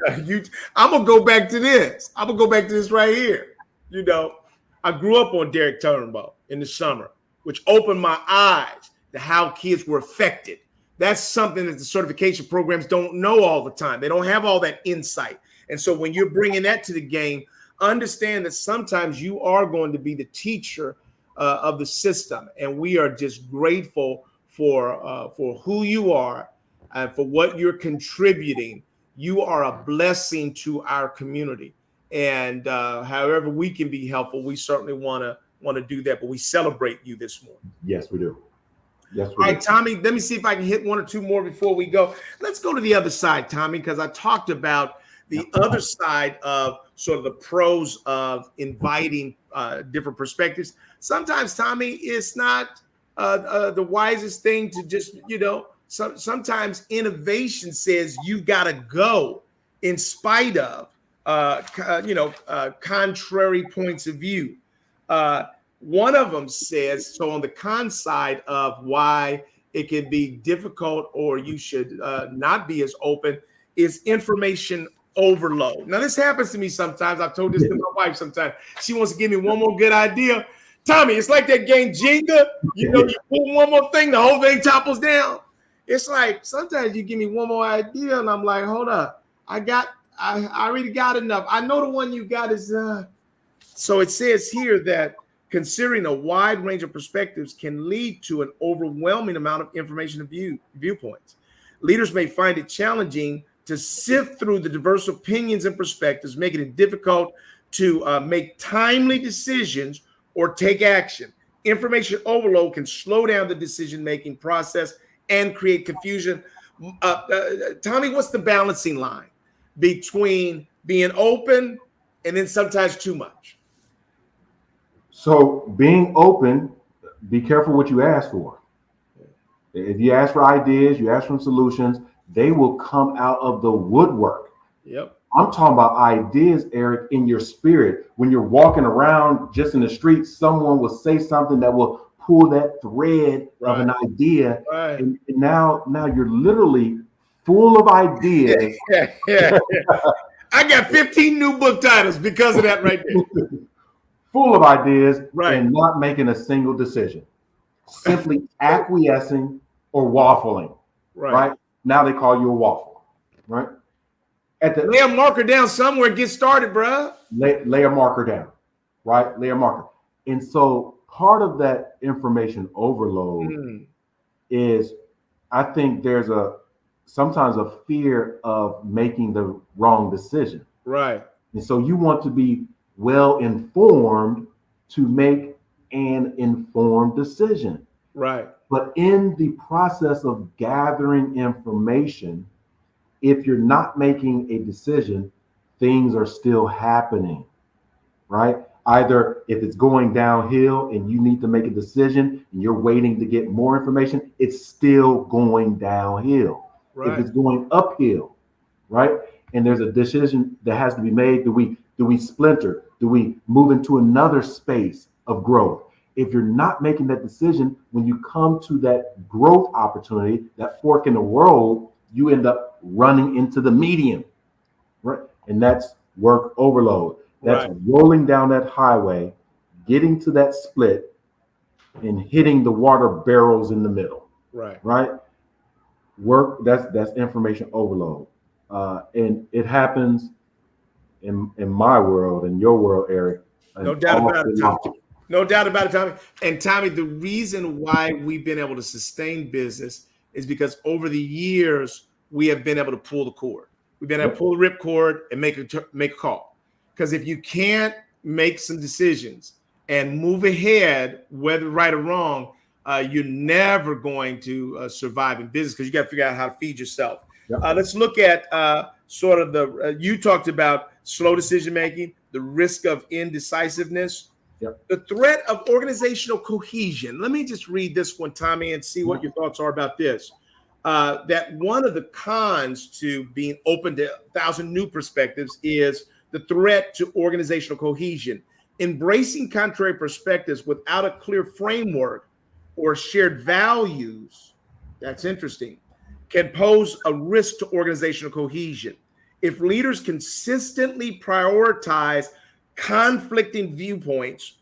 I'm going to go back to this. I'm going to go back to this right here. You know, I grew up on Derek Turnbow in the summer, which opened my eyes to how kids were affected. That's something that the certification programs don't know all the time. They don't have all that insight. And so when you're bringing that to the game, understand that sometimes you are going to be the teacher of the system. And we are just grateful for who you are and for what you're contributing. You are a blessing to our community. And however we can be helpful, we certainly want to do that. But we celebrate you this morning.
Yes, we do. Yes,
all right, Tommy, let me see if I can hit one or two more before we go. Let's go to the other side, Tommy, because I talked about the other side of sort of the pros of inviting different perspectives. Sometimes, Tommy, it's not the wisest thing to just, sometimes innovation says you got to go in spite of, contrary points of view. One of them says, so on the con side of why it can be difficult or you should not be as open is information overload. Now, this happens to me sometimes. I've told this to my wife sometimes. She wants to give me one more good idea. Tommy, it's like that game Jenga. You pull one more thing, the whole thing topples down. It's like sometimes you give me one more idea and I'm like, hold up. I already got enough. I know the one you got is so it says here that considering a wide range of perspectives can lead to an overwhelming amount of information and viewpoints. Leaders may find it challenging to sift through the diverse opinions and perspectives, making it difficult to make timely decisions or take action. Information overload can slow down the decision-making process and create confusion. Tommy, what's the balancing line between being open and then sometimes too much?
So being open, be careful what you ask for. If you ask for ideas, you ask for solutions, they will come out of the woodwork.
Yep.
I'm talking about ideas, Eric, in your spirit. When you're walking around just in the street, someone will say something that will pull that thread of an idea.
Right.
And now you're literally full of ideas.
Yeah. I got 15 new book titles because of that right there.
Full of ideas,
right,
and not making a single decision, simply acquiescing or waffling. Right now, they call you a waffle. Right.
Lay a marker down somewhere. Get started, bro.
Lay a marker down. Right. Lay a marker. And so part of that information overload is, I think there's sometimes a fear of making the wrong decision.
Right.
And so you want to be well informed to make an informed decision.
Right.
But in the process of gathering information, if you're not making a decision, things are still happening, right? Either if it's going downhill and you need to make a decision and you're waiting to get more information, it's still going downhill. Right. If it's going uphill, right? And there's a decision that has to be made. Do we splinter? Do we move into another space of growth? If you're not making that decision, when you come to that growth opportunity, that fork in the road, you end up running into the median, right? And that's work overload. That's rolling down that highway, getting to that split, and hitting the water barrels in the middle. Right. Work. That's information overload, and it happens in my world, in your world, Eric.
No doubt about it, Tommy. No doubt about it, Tommy. And Tommy, the reason why we've been able to sustain business is because over the years we have been able to pull the cord. We've been able to pull the rip cord and make a call. Because if you can't make some decisions and move ahead, whether right or wrong, you're never going to survive in business, because you got to figure out how to feed yourself. Let's look at sort of you talked about slow decision making, the risk of indecisiveness, the threat of organizational cohesion. Let me just read this one, Tommy, and see what your thoughts are about this. That one of the cons to being open to 1,000 new perspectives is the threat to organizational cohesion. Embracing contrary perspectives without a clear framework or shared values, that's interesting, can pose a risk to organizational cohesion. If leaders consistently prioritize conflicting viewpoints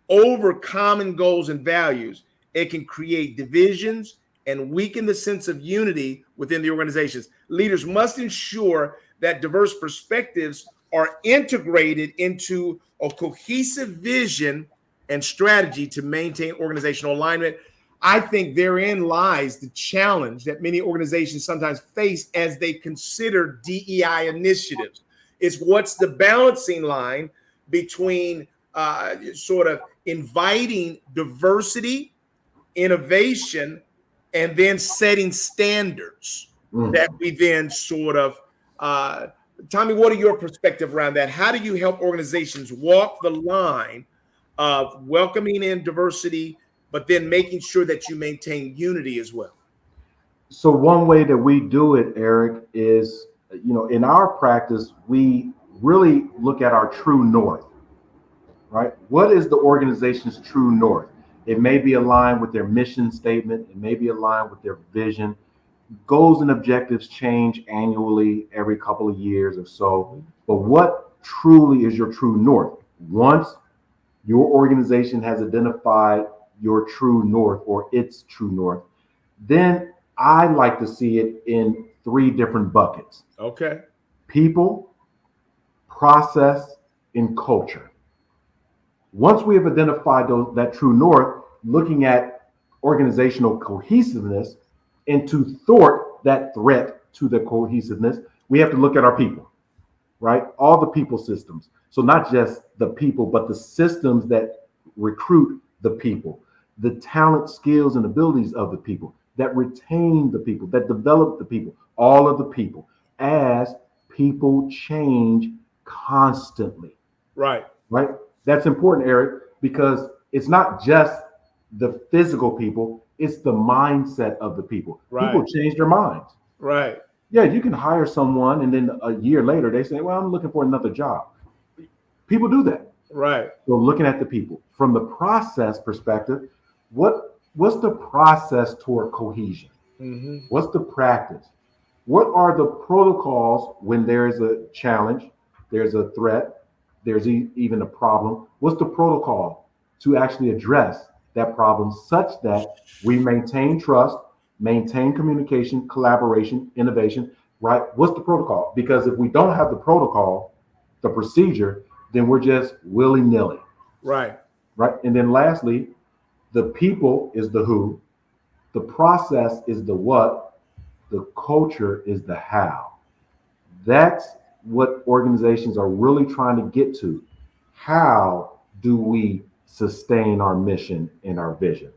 over common goals and values, it can create divisions and weaken the sense of unity within the organizations. Leaders must ensure that diverse perspectives are integrated into a cohesive vision and strategy to maintain organizational alignment. I think therein lies the challenge that many organizations sometimes face as they consider DEI initiatives. Is what's the balancing line between sort of inviting diversity, innovation, and then setting standards that we then sort of Tommy, what are your perspective around that? How do you help organizations walk the line of welcoming in diversity, but then making sure that you maintain unity as well?
So one way that we do it, Eric, is, in our practice, we really look at our true north, right? What is the organization's true north? It may be aligned with their mission statement. It may be aligned with their vision. Goals and objectives change annually every couple of years or so. But what truly is your true north? Once your organization has identified your true north or its true north, then I like to see it in 3 different buckets.
Okay.
People, process, and culture. Once we have identified that true north, looking at organizational cohesiveness, and to thwart that threat to the cohesiveness, we have to look at our people, right? All the people systems. So not just the people, but the systems that recruit the people, the talent, skills, and abilities of the people, that retain the people, that develop the people, all of the people, as people change constantly.
Right.
Right? That's important, Eric, because it's not just the physical people, it's the mindset of the people.
Right.
People change their minds.
Right.
Yeah, you can hire someone and then a year later they say, well, I'm looking for another job. People do that.
Right.
So looking at the people from the process perspective, what's the process toward cohesion?
Mm-hmm.
What's the practice? What are the protocols when there is a challenge, there's a threat, there's even a problem? What's the protocol to actually address that problem such that we maintain trust, maintain communication, collaboration, innovation, right? What's the protocol? Because if we don't have the protocol, the procedure, then we're just willy-nilly.
Right.
Right. And then lastly, the people is the who, the process is the what, the culture is the how. That's what organizations are really trying to get to. How do we sustain our mission and our vision?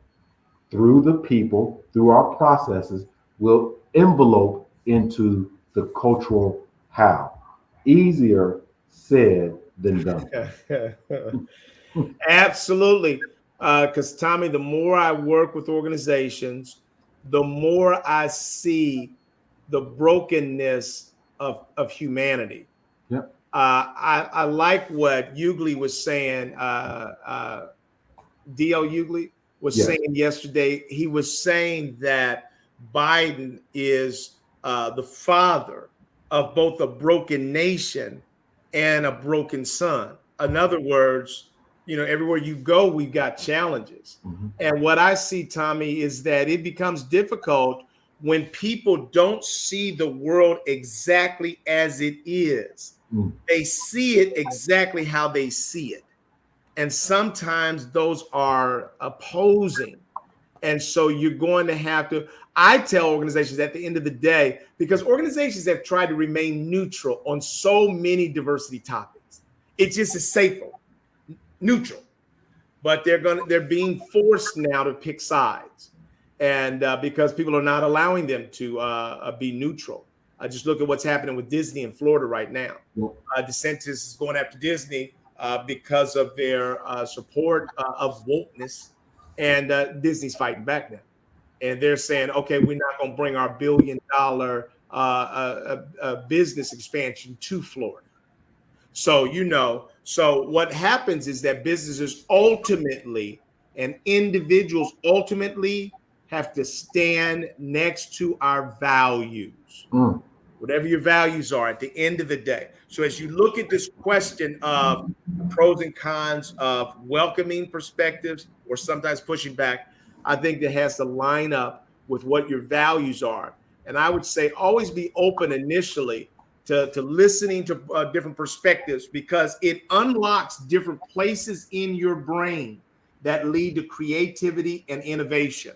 Through the people, through our processes, will envelope into the cultural how. Easier said than done.
Absolutely. Because Tommy, the more I work with organizations, the more I see the brokenness of humanity.
Yep.
I like what Ugly was saying. D.L. Ugly was saying yesterday. He was saying that Biden is the father of both a broken nation and a broken son. In other words, everywhere you go, we've got challenges. Mm-hmm. And what I see, Tommy, is that it becomes difficult when people don't see the world exactly as it is. Mm. They see it exactly how they see it. And sometimes those are opposing. And so you're going to have to, I tell organizations at the end of the day, because organizations have tried to remain neutral on so many diversity topics. It just is safer, neutral. But they're being forced now to pick sides. And because people are not allowing them to be neutral. I just look at what's happening with Disney in Florida right now. DeSantis is going after Disney because of their support of wokeness, and Disney's fighting back now. And they're saying, okay, we're not going to bring our $1 billion business expansion to Florida. So what happens is that businesses ultimately and individuals ultimately have to stand next to our values. Whatever your values are at the end of the day. So as you look at this question of the pros and cons of welcoming perspectives or sometimes pushing back, I think that has to line up with what your values are. And I would say always be open initially to listening to different perspectives, because it unlocks different places in your brain that lead to creativity and innovation.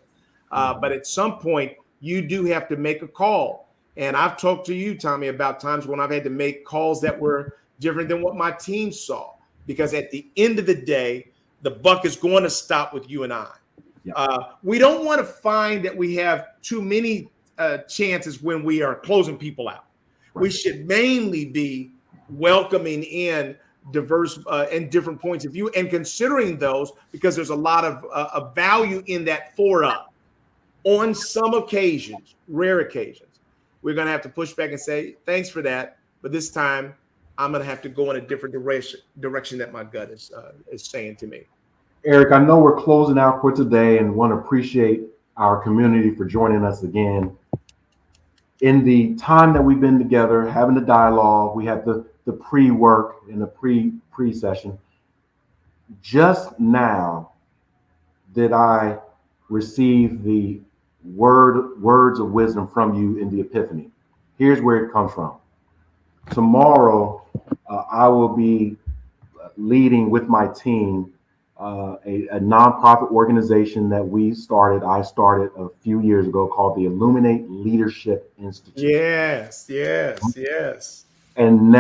But at some point, you do have to make a call. And I've talked to you, Tommy, about times when I've had to make calls that were different than what my team saw. Because at the end of the day, the buck is going to stop with you and I. We don't want to find that we have too many chances when we are closing people out. Right. We should mainly be welcoming in diverse and different points of view and considering those, because there's a lot of value in that for us. On some occasions, rare occasions, we're going to have to push back and say, thanks for that, but this time I'm going to have to go in a different direction that my gut is saying to me.
Eric, I know we're closing out for today and want to appreciate our community for joining us again. In the time that we've been together, having the dialogue, we had the pre-work and the pre-session. Just now did I receive the words of wisdom from you in the Epiphany. Here's where it comes from. Tomorrow, I will be leading with my team a nonprofit organization that I started a few years ago, called the Illuminate Leadership Institute.
Yes.
And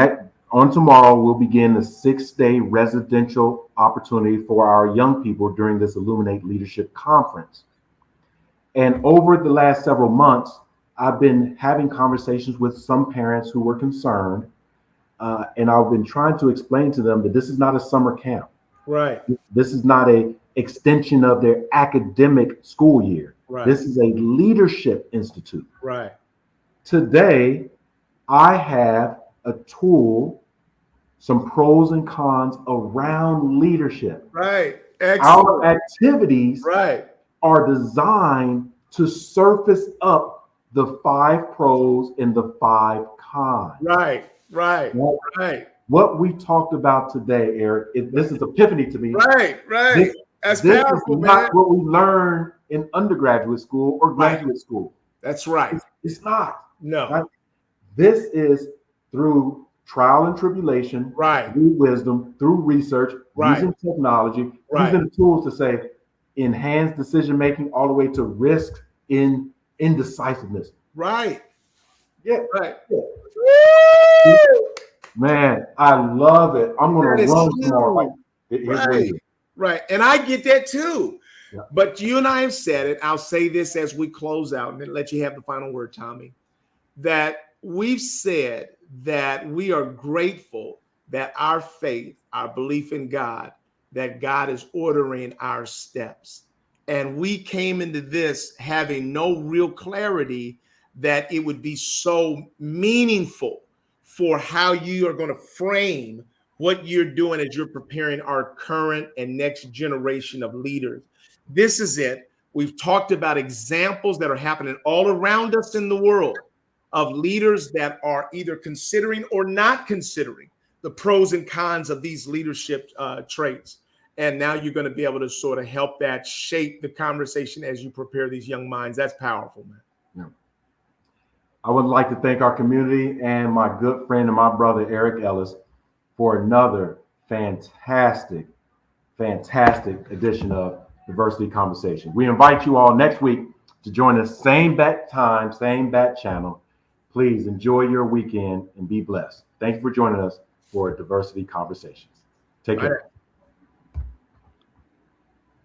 on tomorrow, we'll begin a 6-day residential opportunity for our young people during this Illuminate Leadership Conference. And over the last several months, I've been having conversations with some parents who were concerned, and I've been trying to explain to them that this is not a summer camp.
Right.
This is not an extension of their academic school year.
Right.
This is a leadership institute.
Right.
Today, I have a tool, some pros and cons around leadership.
Right. Excellent.
Our activities are designed to surface up the 5 pros and the 5 cons.
Right.
What we talked about today, Eric, this is epiphany to me.
Right. That's
this
powerful,
is
man.
not what we learned in undergraduate school or graduate school.
That's right.
It's not.
No.
Right? This is through trial and tribulation, through wisdom, through research, using technology, using the tools to say enhanced decision making, all the way to risk in indecisiveness. Right. Yeah. Man, I love it. I'm going to run tomorrow.
Right. And I get that too. Yeah. But you and I have said it. I'll say this as we close out and then let you have the final word, Tommy, that we've said that we are grateful that our faith, our belief in God, that God is ordering our steps. And we came into this having no real clarity that it would be so meaningful for how you are going to frame what you're doing as you're preparing our current and next generation of leaders. This is it. We've talked about examples that are happening all around us in the world of leaders that are either considering or not considering the pros and cons of these leadership traits. And now you're going to be able to sort of help that shape the conversation as you prepare these young minds. That's powerful, man.
Yeah. I would like to thank our community and my good friend and my brother, Eric Ellis, for another fantastic edition of Diversity Conversation. We invite you all next week to join us, same bat time, same bat channel. Please enjoy your weekend and be blessed. Thank you for joining us for Diversity Conversations. Take care.